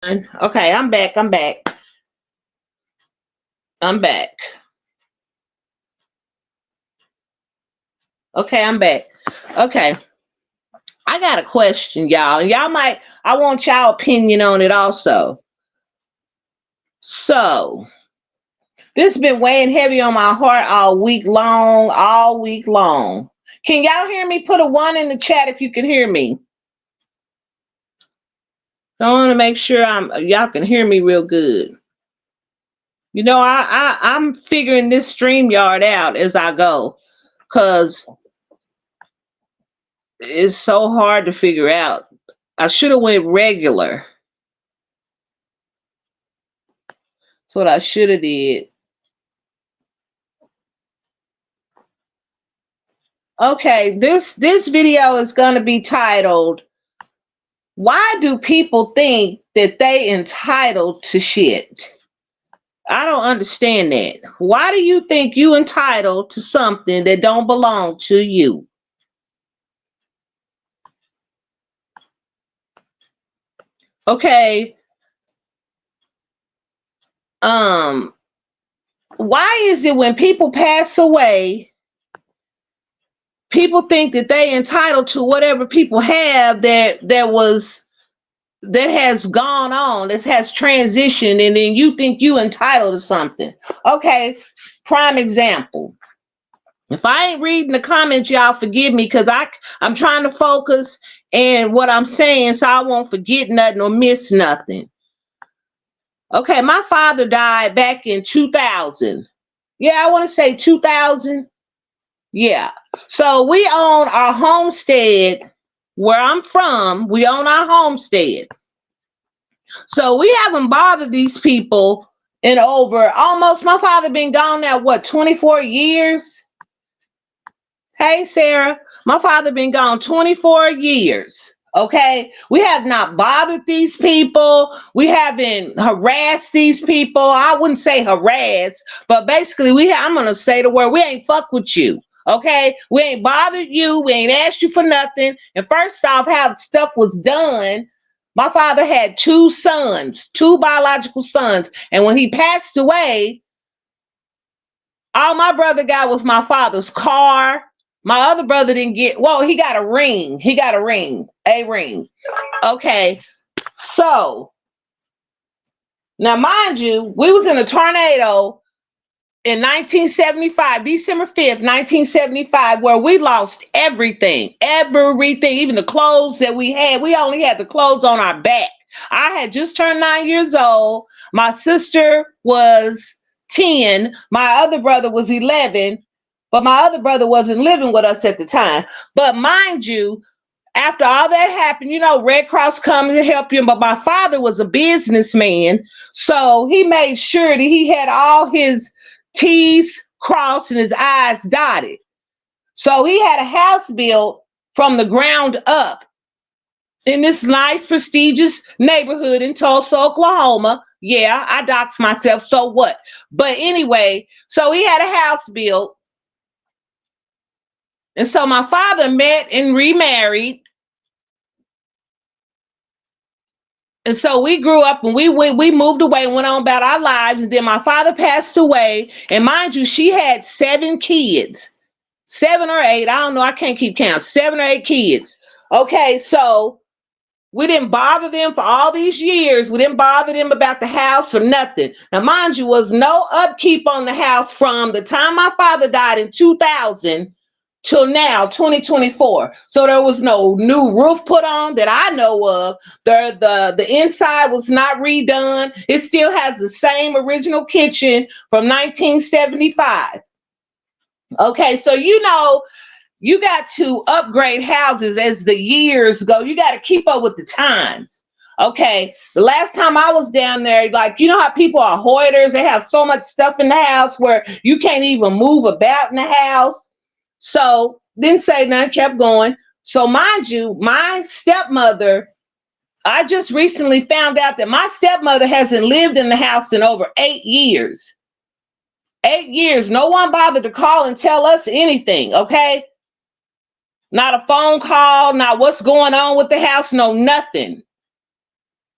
Okay, I'm back. I'm back. I'm back. Okay, I'm back. Okay, I got a question, y'all. Y'all might, I want y'all opinion on it also. So, this has been weighing heavy on my heart all week long, all week long. Can y'all hear me? Put a one in the chat if you can hear me. So I want to make sure y'all can hear me real good. You know, I'm figuring this StreamYard out as I go, cause it's so hard to figure out. I should have went regular. That's what I should have did. Okay, this video is gonna be titled, "Why do people think that they entitled to shit?" I don't understand that. Why do you think you entitled to something that don't belong to you? Okay, um, why is it when people pass away, people think that they entitled to whatever people have that has gone on, that has transitioned, and then you think you entitled to something? Okay, prime example. If I ain't reading the comments, y'all forgive me, because I'm trying to focus and what I'm saying so I won't forget nothing or miss nothing. Okay, my father died back in 2000. Yeah, I want to say 2000. Yeah. So we own our homestead where I'm from. We own our homestead. So we haven't bothered these people in over almost, my father been gone now, what, 24 years? Hey, Sarah, my father been gone 24 years. Okay, we have not bothered these people. We haven't harassed these people. I wouldn't say harass, but basically, I'm gonna say the word. We ain't fuck with you. Okay, we ain't bothered you. We ain't asked you for nothing. And first off, how stuff was done. My father had two sons, two biological sons, and when he passed away, all my brother got was my father's car. My other brother didn't get, well, he got a ring. He got a ring, a ring. Okay. So now, mind you, we was in a tornado in 1975, December 5th, 1975, where we lost everything, everything, even the clothes that we had. We only had the clothes on our back. I had just turned 9 years old. My sister was 10. My other brother was 11, but my other brother wasn't living with us at the time. But mind you, after all that happened, you know, Red Cross comes to help you. But my father was a businessman, so he made sure that he had all his T's crossed and his I's dotted. So he had a house built from the ground up in this nice, prestigious neighborhood in Tulsa, Oklahoma. Yeah, I doxed myself, so what? But anyway, so he had a house built. And so my father met and remarried. And so we grew up and we moved away and went on about our lives. And then my father passed away. And mind you, she had 7 kids, 7 or 8. I don't know. I can't keep count. 7 or 8 kids. Okay. So we didn't bother them for all these years. We didn't bother them about the house or nothing. Now, mind you, was no upkeep on the house from the time my father died in 2000 till now, 2024. So there was no new roof put on that I know of. The inside was not redone. It still has the same original kitchen from 1975. Okay, so you know, you got to upgrade houses as the years go. You got to keep up with the times. Okay, the last time I was down there, like, you know how people are hoarders, they have so much stuff in the house where you can't even move about in the house. So didn't say nothing, kept going. So mind you, my stepmother, I just recently found out that my stepmother hasn't lived in the house in over 8 years. 8 years. No one bothered to call and tell us anything. Okay. Not a phone call, not what's going on with the house, no nothing.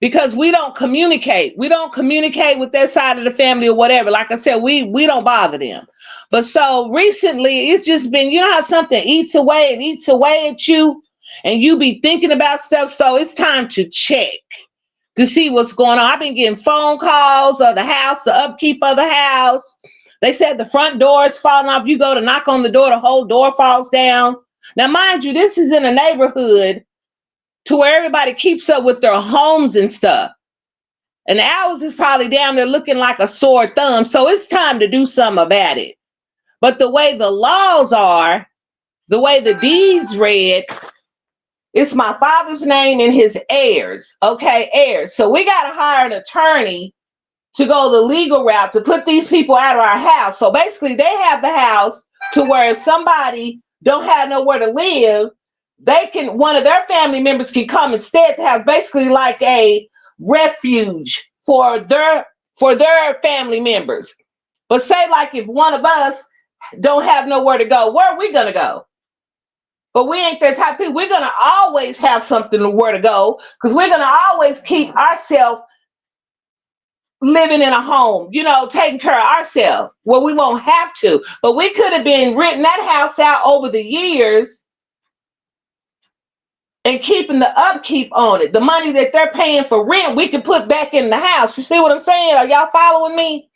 because we don't communicate. We don't communicate with that side of the family or whatever. Like I said, we don't bother them. But so recently, it's just been, you know how something eats away and eats away at you, and you be thinking about stuff. So it's time to check to see what's going on. I've been getting phone calls of the house, the upkeep of the house. They said the front door is falling off. You go to knock on the door, the whole door falls down. Now, mind you, this is in a neighborhood to where everybody keeps up with their homes and stuff. And ours is probably down there looking like a sore thumb. So it's time to do something about it. But the way the laws are, the way the deeds read, it's my father's name and his heirs. Okay, heirs. So we got to hire an attorney to go the legal route to put these people out of our house. So basically they have the house to where if somebody don't have nowhere to live, they can, one of their family members can come instead to have basically like a refuge for their family members. But say like if one of us don't have nowhere to go, where are we gonna go? But we ain't that type of people. We're gonna always have something to where to go because we're gonna always keep ourselves living in a home, you know, taking care of ourselves. Well, we won't have to, but we could have been renting that house out over the years and keeping the upkeep on it. The money that they're paying for rent, we can put back in the house. You see what I'm saying? Are y'all following me?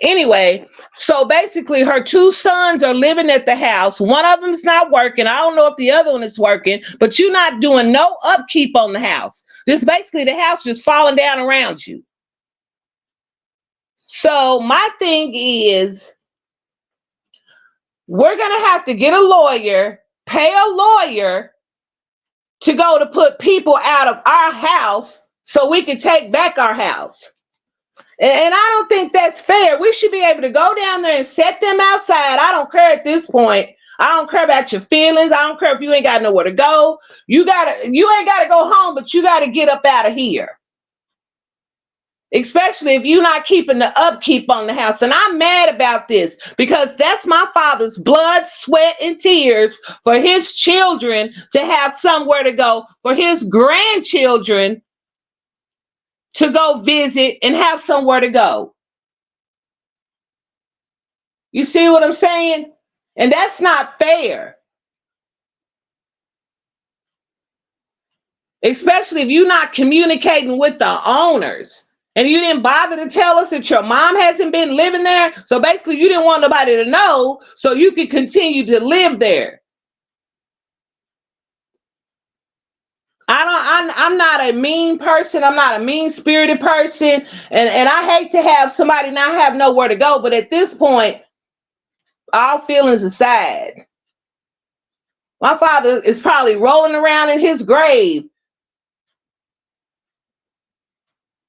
Anyway, so basically her two sons are living at the house. One of them is not working. I don't know if the other one is working, but you're not doing no upkeep on the house. Just basically the house just falling down around you. So my thing is, we're going to have to get a lawyer, pay a lawyer to go to put people out of our house so we can take back our house. And I don't think that's fair. We should be able to go down there and set them outside. I don't care at this point. I don't care about your feelings. I don't care if you ain't got nowhere to go. You ain't got to go home, but you got to get up out of here. Especially if you're not keeping the upkeep on the house. And I'm mad about this because that's my father's blood, sweat, and tears for his children to have somewhere to go, for his grandchildren to go visit and have somewhere to go. You see what I'm saying? And that's not fair. Especially if you're not communicating with the owners. And you didn't bother to tell us that your mom hasn't been living there. So basically you didn't want nobody to know so you could continue to live there. I'm not a mean person. I'm not a mean-spirited person. And I hate to have somebody not have nowhere to go. But at this point, all feelings aside, my father is probably rolling around in his grave.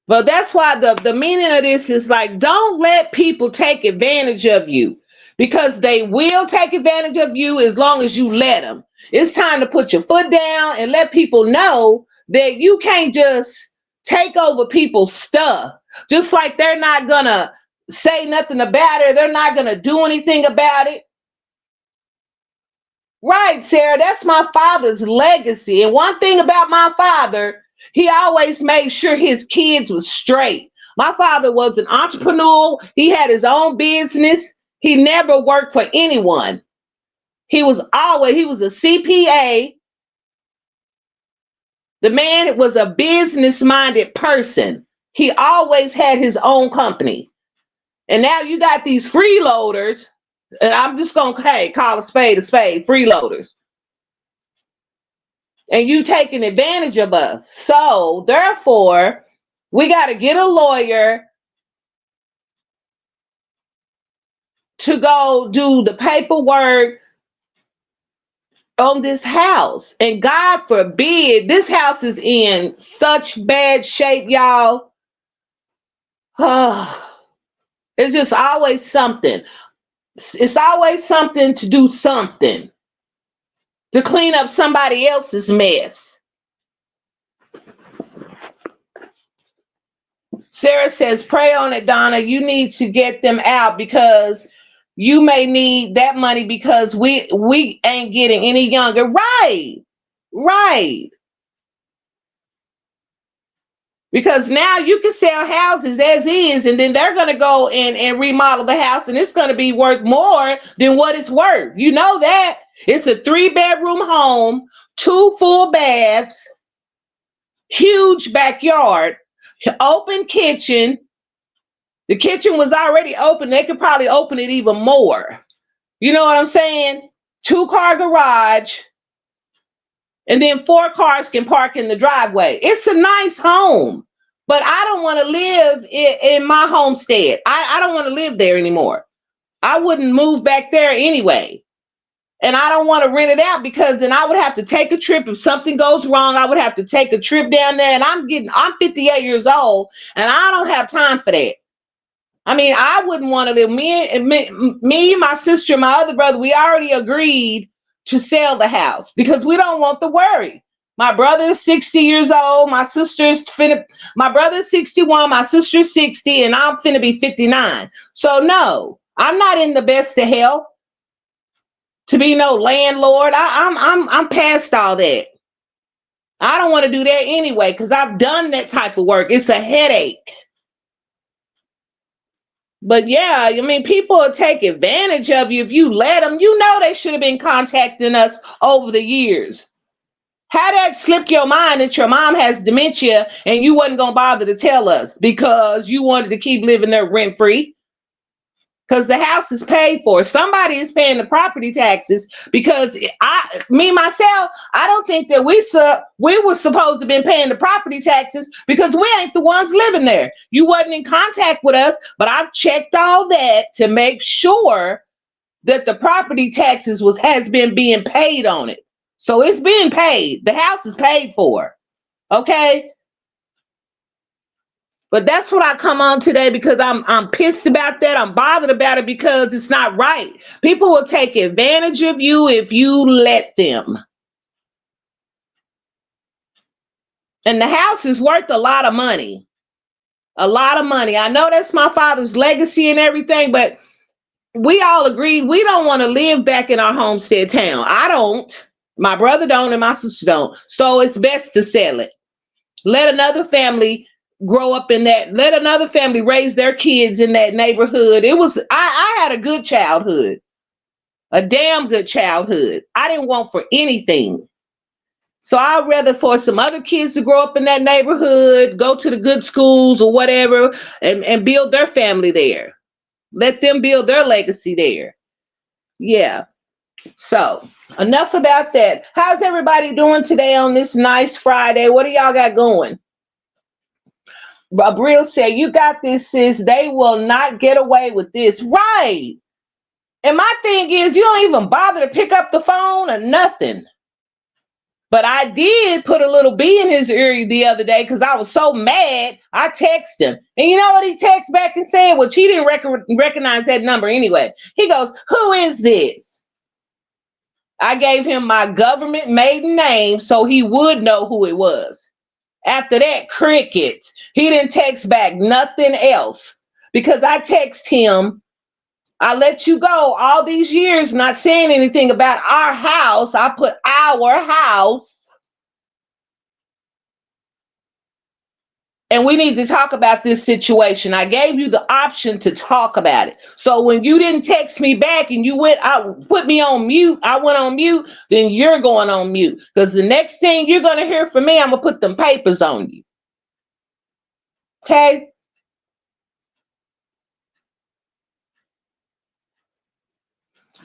But that's why the meaning of this is like, don't let people take advantage of you, because they will take advantage of you as long as you let them. It's time to put your foot down and let people know that you can't just take over people's stuff. Just like they're not going to say nothing about it. They're not going to do anything about it. Right, Sarah, that's my father's legacy. And one thing about my father, he always made sure his kids was straight. My father was an entrepreneur. He had his own business. He never worked for anyone. He was a CPA. The man was a business-minded person. He always had his own company. And now you got these freeloaders, and I'm just going to call a spade, freeloaders. And you taking advantage of us. So therefore, we got to get a lawyer to go do the paperwork on this house. And God forbid, this house is in such bad shape, y'all. It's just always something. It's always something to do something to clean up somebody else's mess. Sarah says, pray on it, Donna. You need to get them out because you may need that money because we ain't getting any younger. Right. Because now you can sell houses as is, and then they're going to go and remodel the house, and it's going to be worth more than what it's worth. You know that. It's a 3-bedroom home, 2 full baths, huge backyard, open kitchen. The kitchen was already open. They could probably open it even more. You know what I'm saying? 2-car garage. And then 4 cars can park in the driveway. It's a nice home, but I don't want to live in my homestead. I don't want to live there anymore. I wouldn't move back there anyway. And I don't want to rent it out, because then I would have to take a trip. If something goes wrong, I would have to take a trip down there. And I'm 58 years old, and I don't have time for that. I mean, I wouldn't want to live. Me, my sister, my other brother, we already agreed to sell the house because we don't want the worry. My brother is 60 years old. My brother's 61, my sister's 60, and I'm finna be 59. So no, I'm not in the best of health to be no landlord. I'm past all that. I don't want to do that anyway, because I've done that type of work. It's a headache. But yeah, I mean, people will take advantage of you if you let them. You know, they should have been contacting us over the years. How that slipped your mind that your mom has dementia and you wasn't going to bother to tell us because you wanted to keep living there rent free? Because the house is paid for. Somebody is paying the property taxes, because myself, I don't think that we were supposed to been paying the property taxes, because we ain't the ones living there. You wasn't in contact with us, but I've checked all that to make sure that the property taxes has been being paid on it. So it's being paid. The house is paid for. Okay? But that's what I come on today, because I'm pissed about that. I'm bothered about it because it's not right. People will take advantage of you if you let them. And the house is worth a lot of money. A lot of money. I know that's my father's legacy and everything, but we all agreed we don't want to live back in our homestead town. I don't. My brother don't, and my sister don't. So it's best to sell it. Let another family grow up in that. Let another family raise their kids in that neighborhood. I had a good childhood, a damn good childhood. I didn't want for anything. So I'd rather for some other kids to grow up in that neighborhood, go to the good schools or whatever, and build their family there. Let them build their legacy there. Yeah. So enough about that. How's everybody doing today on this nice Friday? What do y'all got going? Abril said, you got this, sis. They will not get away with this. Right. And my thing is, you don't even bother to pick up the phone or nothing. But I did put a little bee in his ear the other day because I was so mad. I texted him. And you know what he texted back and said? Which he didn't recognize that number anyway. He goes, who is this? I gave him my government maiden name so he would know who it was. After that, crickets. He didn't text back nothing else, because I text him, I let you go all these years not saying anything about our house. I put our house. And we need to talk about this situation. I gave you the option to talk about it. So when you didn't text me back and you put me on mute, I went on mute, then you're going on mute. Because the next thing you're going to hear from me, I'm going to put them papers on you. Okay?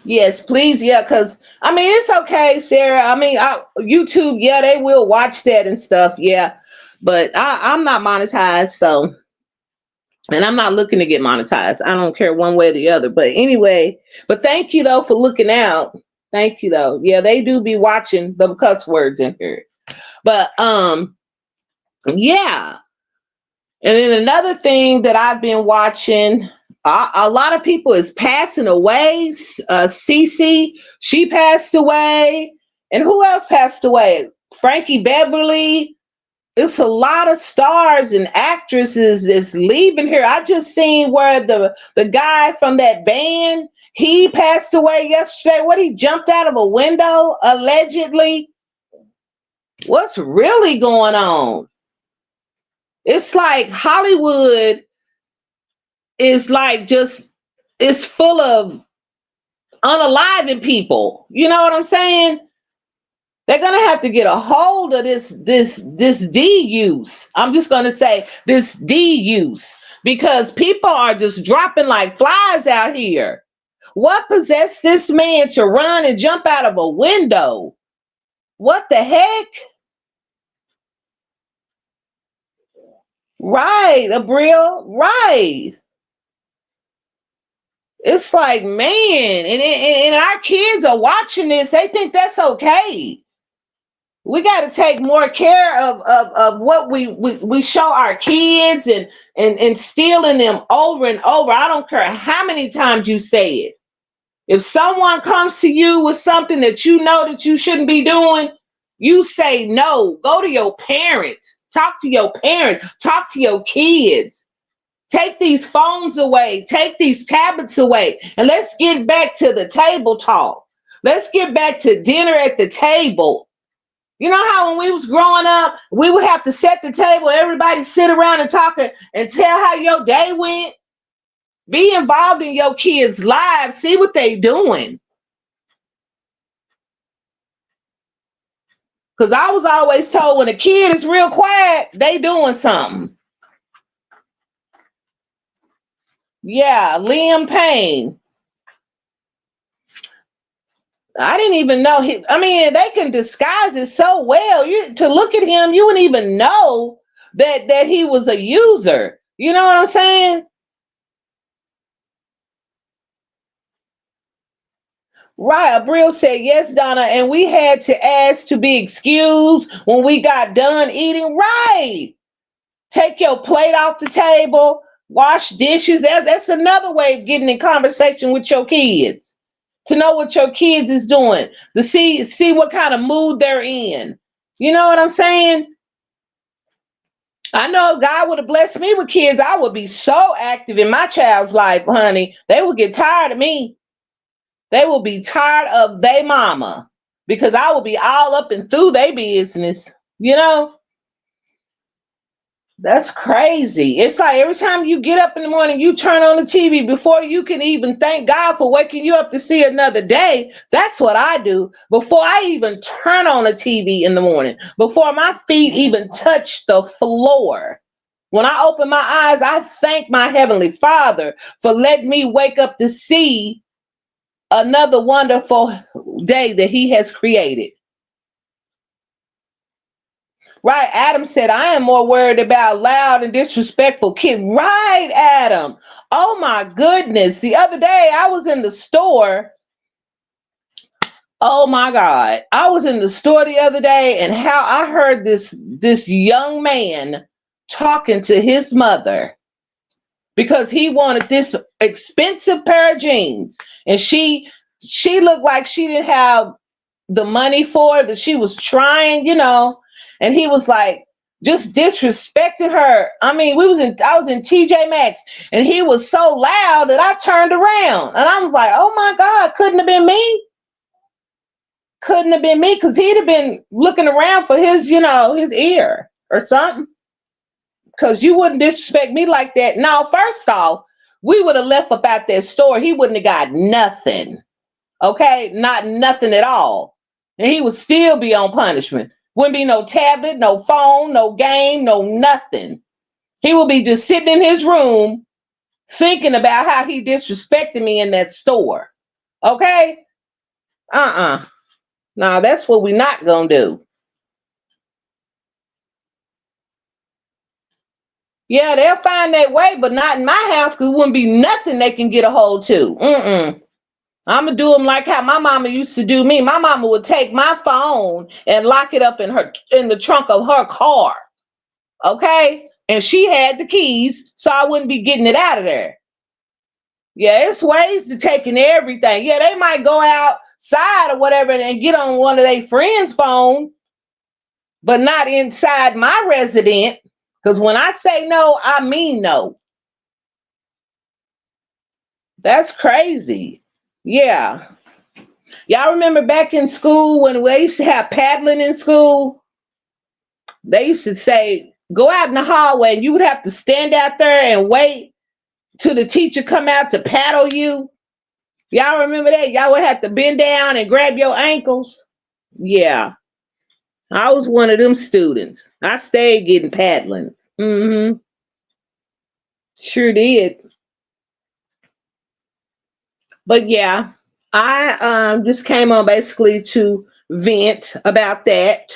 Yes, please. Yeah, because, I mean, it's okay, Sarah. I mean, YouTube, yeah, they will watch that and stuff. Yeah. But I'm not monetized, so, and I'm not looking to get monetized. I don't care one way or the other. But anyway, but thank you, though, for looking out. Thank you, though. Yeah, they do be watching the cuss words in here. But, yeah. And then another thing that I've been watching, a lot of people is passing away. Cece, she passed away. And who else passed away? Frankie Beverly. It's a lot of stars and actresses that's leaving here. I just seen where the guy from that band, he passed away yesterday. He jumped out of a window, allegedly. What's really going on? It's like Hollywood is like just, it's full of unaliving people. You know what I'm saying? They're gonna have to get a hold of this D use. I'm just gonna say this D use, because people are just dropping like flies out here. What possessed this man to run and jump out of a window? What the heck? Right, Abril. Right. It's like, man, and our kids are watching this. They think that's okay. We got to take more care of what we show our kids, and instilling them over and over. I don't care how many times you say it. If someone comes to you with something that you know that you shouldn't be doing, you say no. Go to your parents. Talk to your parents. Talk to your kids. Take these phones away. Take these tablets away. And let's get back to the table talk. Let's get back to dinner at the table. You know how when we was growing up, we would have to set the table, everybody sit around and talk and tell how your day went? Be involved in your kids' lives. See what they doing. Because I was always told when a kid is real quiet, they doing something. Yeah, Liam Payne. I didn't even know he, I mean, they can disguise it so well. You to look at him, you wouldn't even know that he was a user. You know what I'm saying? Right. Abril said, yes, Donna, and we had to ask to be excused when we got done eating. Right. Take your plate off the table, wash dishes. That's another way of getting in conversation with your kids. To know what your kids is doing, to see what kind of mood they're in. You know what I'm saying? I know if God would have blessed me with kids, I would be so active in my child's life, honey. They would get tired of me. They will be tired of their mama, because I will be all up and through their business. You know? That's crazy. It's like every time you get up in the morning, you turn on the TV before you can even thank God for waking you up to see another day. That's what I do before I even turn on the TV in the morning, before my feet even touch the floor. When I open my eyes, I thank my Heavenly Father for letting me wake up to see another wonderful day that He has created. Right. Adam said, I am more worried about loud and disrespectful kids. Right, Adam. Oh my goodness. The other day I was in the store. Oh my God. I was in the store the other day, and how I heard this young man talking to his mother because he wanted this expensive pair of jeans. And she looked like she didn't have the money for it, that she was trying, and he was like just disrespecting her. I mean, I was in TJ Maxx, and he was so loud that I turned around, and I was like, oh my God, couldn't have been me. Couldn't have been me, because he'd have been looking around for his ear or something, because you wouldn't disrespect me like that. Now, first off, we would have left up out that store. He wouldn't have got nothing. Okay, not nothing at all. And he would still be on punishment. Wouldn't be no tablet, no phone, no game, no nothing. He would be just sitting in his room thinking about how he disrespected me in that store. Okay? No, that's what we're not gonna do. Yeah, they'll find their way, but not in my house, because it wouldn't be nothing they can get a hold to. I'm gonna do them like how my mama used to do me. My mama would take my phone and lock it up in the trunk of her car. Okay? And she had the keys, so I wouldn't be getting it out of there. Yeah, it's ways to taking everything. Yeah, they might go outside or whatever and get on one of their friends' phone, but not inside my resident. Because when I say no, I mean no. That's crazy. Yeah. Y'all remember back in school when we used to have paddling in school? They used to say go out in the hallway and you would have to stand out there and wait till the teacher come out to paddle you. Y'all remember that? Y'all would have to bend down and grab your ankles. Yeah, I was one of them students. I stayed getting paddlings. Sure did. But yeah, I just came on basically to vent about that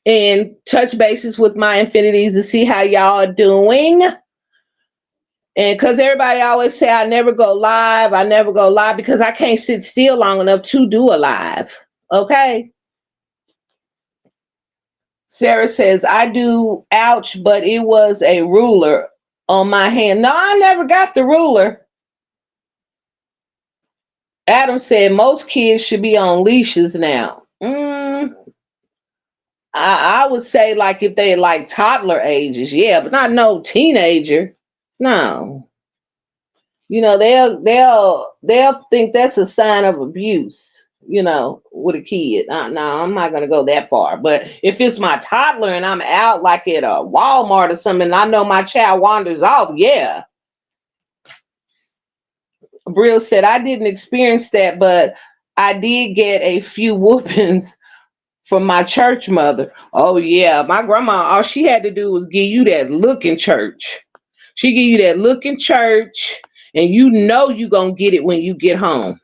and touch bases with my infinities to see how y'all are doing. And because everybody always say I never go live because I can't sit still long enough to do a live. Okay. Sarah says, I do, ouch, but it was a ruler on my hand. No, I never got the ruler. Adam said, most kids should be on leashes now. I would say like if they like toddler ages, yeah, but not no teenager. No. They'll think that's a sign of abuse, with a kid. No, I'm not gonna go that far. But if it's my toddler and I'm out like at a Walmart or something, and I know my child wanders off, yeah. Brill said I didn't experience that, but I did get a few whoopings from my church mother. Oh yeah, my grandma, all she had to do was give you that look in church. She give you that look in church, and you gonna get it when you get home.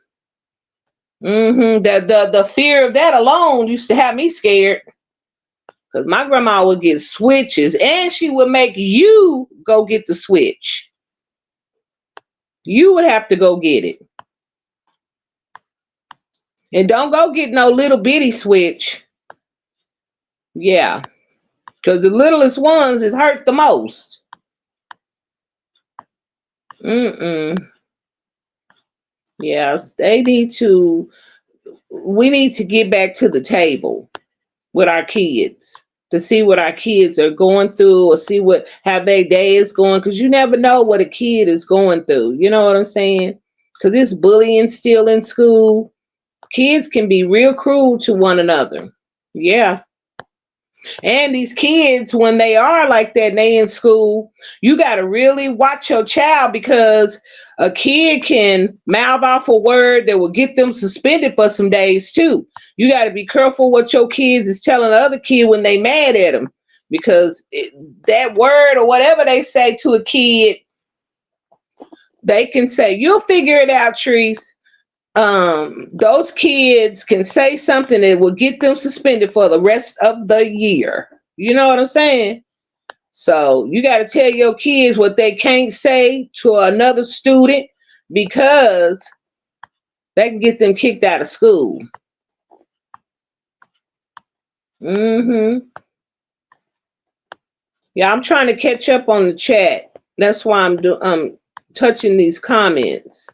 The fear of that alone used to have me scared. Because my grandma would get switches and she would make you go get the switch. You would have to go get it. And don't go get no little bitty switch. Yeah. Because the littlest ones is hurt the most. Yeah, we need to get back to the table with our kids to see what our kids are going through or see how their day is going, because you never know what a kid is going through. You know what I'm saying? Because this bullying still in school. Kids can be real cruel to one another. Yeah. And these kids, when they are like that and they in school, you got to really watch your child, because a kid can mouth off a word that will get them suspended for some days too. You got to be careful what your kids is telling the other kid when they mad at them, because that word or whatever they say to a kid, they can say, you'll figure it out, Trees. Those kids can say something that will get them suspended for the rest of the year. You know what I'm saying? So you got to tell your kids what they can't say to another student, because that can get them kicked out of school. Yeah, I'm trying to catch up on the chat. That's why I'm touching these comments.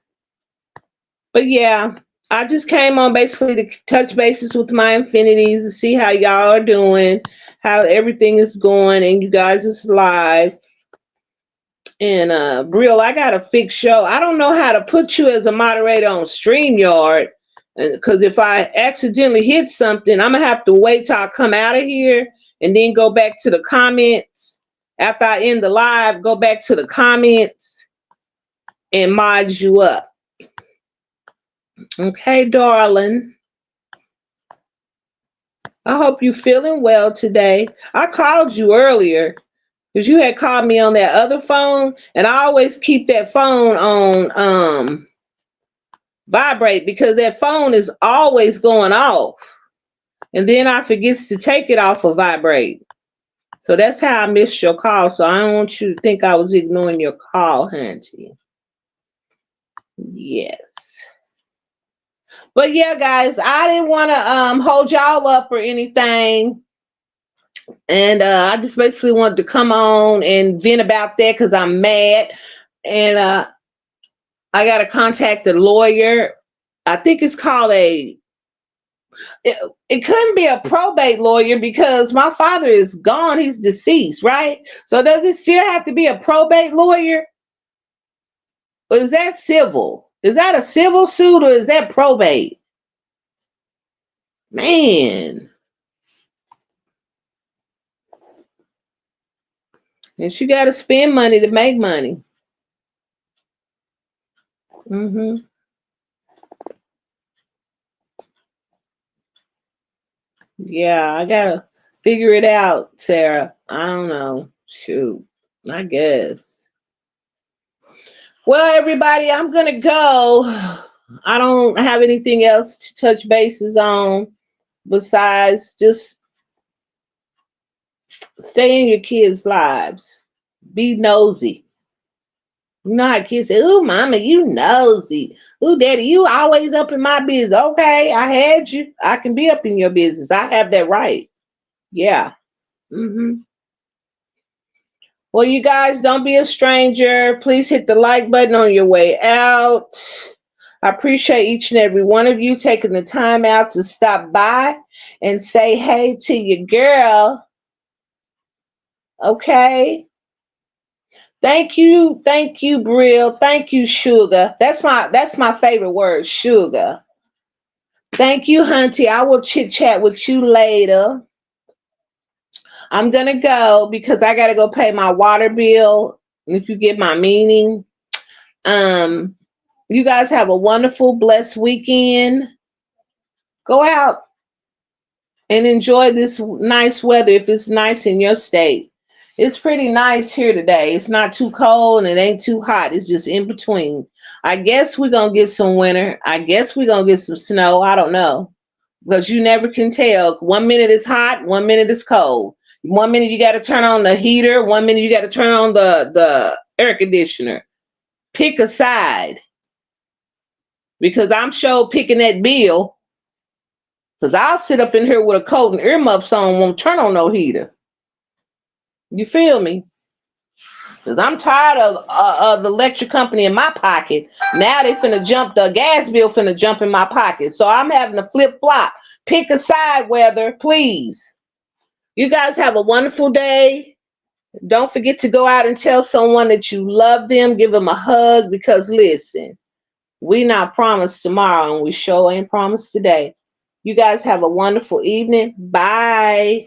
But yeah, I just came on basically to touch bases with my infinities to see how y'all are doing, how everything is going, and you guys is live. And Brill, I got a fixed show. I don't know how to put you as a moderator on StreamYard, because if I accidentally hit something, I'm gonna have to wait till I come out of here and then go back to the comments. After I end the live, go back to the comments and mod you up. Okay, darling. I hope you're feeling well today. I called you earlier because you had called me on that other phone, and I always keep that phone on vibrate, because that phone is always going off, and then I forgets to take it off of vibrate. So that's how I missed your call. So I don't want you to think I was ignoring your call, Hunty. Yes. But yeah, guys, I didn't want to hold y'all up or anything. And I just basically wanted to come on and vent about that because I'm mad. And I got to contact a lawyer. I think it's called it couldn't be a probate lawyer because my father is gone. He's deceased, right? So does it still have to be a probate lawyer? Or is that civil? Is that a civil suit or is that probate? Man. And she got to spend money to make money. Hmm. Yeah, I gotta figure it out, Sarah. I don't know. Shoot, I guess. Well, everybody, I'm gonna go. I don't have anything else to touch bases on besides just stay in your kids' lives. Be nosy. You know how kids say, "Ooh, mama, you nosy. Ooh, daddy, you always up in my business." Okay, I had you. I can be up in your business. I have that right. Yeah. Hmm. Well, you guys, don't be a stranger. Please hit the like button on your way out. I appreciate each and every one of you taking the time out to stop by and say hey to your girl. Okay. Thank you, Brill. Thank you, Sugar. That's my favorite word, Sugar. Thank you, Hunty. I will chit chat with you later. I'm gonna go because I gotta go pay my water bill. If you get my meaning. Um, you guys have a wonderful, blessed weekend. Go out and enjoy this nice weather if it's nice in your state. It's pretty nice here today. It's not too cold and it ain't too hot. It's just in between. I guess we're going to get some winter. I guess we're going to get some snow. I don't know. Because you never can tell. 1 minute it's hot, 1 minute it's cold. 1 minute you got to turn on the heater, 1 minute you got to turn on the air conditioner. Pick a side because I'm sure picking that bill. Because I'll sit up in here with a coat and earmuffs on, won't turn on no heater. You feel me? Because I'm tired of the electric company in my pocket. Now they finna jump, the gas bill finna jump in my pocket. So I'm having to flip flop. Pick a side, weather, please. You guys have a wonderful day. Don't forget to go out and tell someone that you love them. Give them a hug because listen, we not promised tomorrow and we sure ain't promised today. You guys have a wonderful evening. Bye.